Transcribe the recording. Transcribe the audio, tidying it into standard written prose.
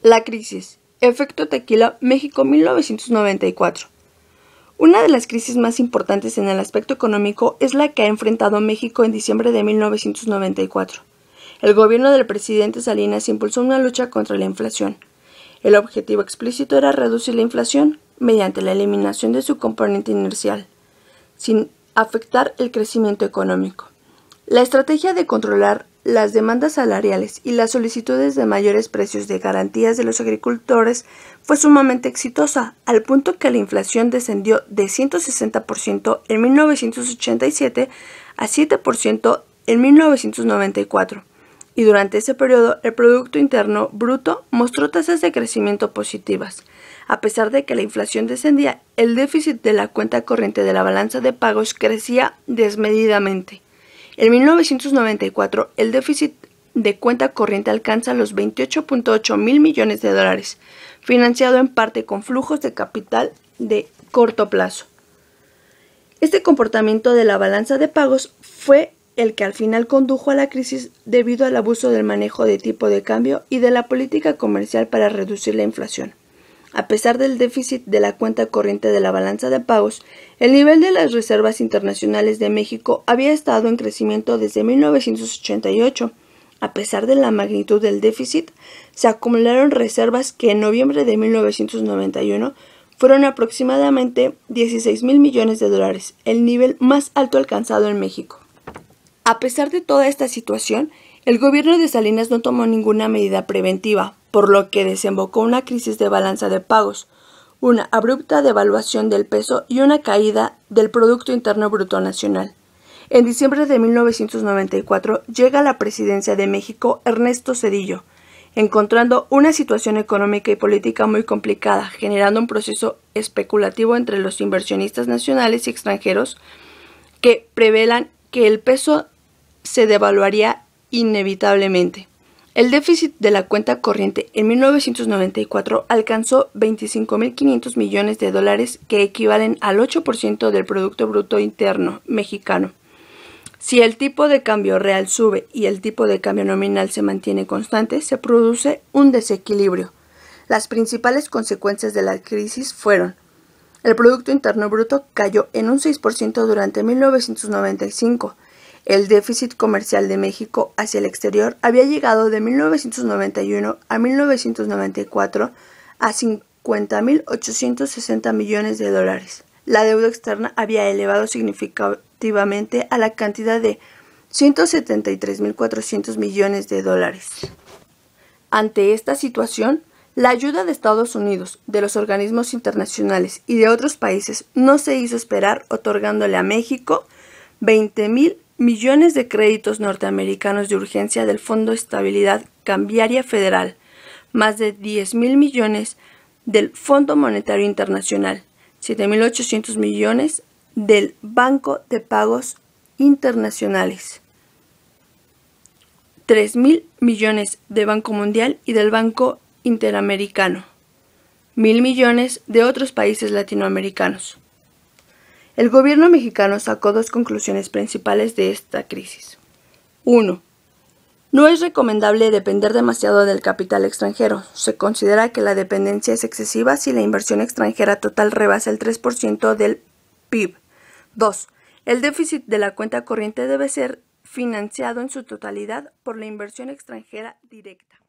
La crisis. Efecto tequila, México 1994. Una de las crisis más importantes en el aspecto económico es la que ha enfrentado México en diciembre de 1994. El gobierno del presidente Salinas impulsó una lucha contra la inflación. El objetivo explícito era reducir la inflación mediante la eliminación de su componente inercial, sin afectar el crecimiento económico. La estrategia de controlar las demandas salariales y las solicitudes de mayores precios de garantías de los agricultores fue sumamente exitosa, al punto que la inflación descendió de 160% en 1987 a 7% en 1994, y durante ese periodo el Producto Interno Bruto mostró tasas de crecimiento positivas. A pesar de que la inflación descendía, el déficit de la cuenta corriente de la balanza de pagos crecía desmedidamente. En 1994, el déficit de cuenta corriente alcanza los 28.8 mil millones de dólares, financiado en parte con flujos de capital de corto plazo. Este comportamiento de la balanza de pagos fue el que al final condujo a la crisis debido al abuso del manejo de tipo de cambio y de la política comercial para reducir la inflación. A pesar del déficit de la cuenta corriente de la balanza de pagos, el nivel de las reservas internacionales de México había estado en crecimiento desde 1988. A pesar de la magnitud del déficit, se acumularon reservas que en noviembre de 1991 fueron aproximadamente 16 mil millones de dólares, el nivel más alto alcanzado en México. A pesar de toda esta situación, el gobierno de Salinas no tomó ninguna medida preventiva, por lo que desembocó una crisis de balanza de pagos, una abrupta devaluación del peso y una caída del Producto Interno Bruto Nacional. En diciembre de 1994 llega a la presidencia de México Ernesto Zedillo, encontrando una situación económica y política muy complicada, generando un proceso especulativo entre los inversionistas nacionales y extranjeros que prevelan que el peso se devaluaría inevitablemente. El déficit de la cuenta corriente en 1994 alcanzó 25.500 millones de dólares, que equivalen al 8% del Producto Bruto Interno mexicano. Si el tipo de cambio real sube y el tipo de cambio nominal se mantiene constante, se produce un desequilibrio. Las principales consecuencias de la crisis fueron: el Producto Interno Bruto cayó en un 6% durante 1995. El déficit comercial de México hacia el exterior había llegado de 1991 a 1994 a 50.860 millones de dólares. La deuda externa había elevado significativamente a la cantidad de 173.400 millones de dólares. Ante esta situación, la ayuda de Estados Unidos, de los organismos internacionales y de otros países no se hizo esperar, otorgándole a México 20.000 millones de créditos norteamericanos de urgencia del Fondo de Estabilidad Cambiaria Federal, más de 10.000 millones del Fondo Monetario Internacional, 7.800 millones del Banco de Pagos Internacionales, 3.000 millones del Banco Mundial y del Banco Interamericano, 1.000 millones de otros países latinoamericanos. El gobierno mexicano sacó dos conclusiones principales de esta crisis. 1. No es recomendable depender demasiado del capital extranjero. Se considera que la dependencia es excesiva si la inversión extranjera total rebasa el 3% del PIB. 2. El déficit de la cuenta corriente debe ser financiado en su totalidad por la inversión extranjera directa.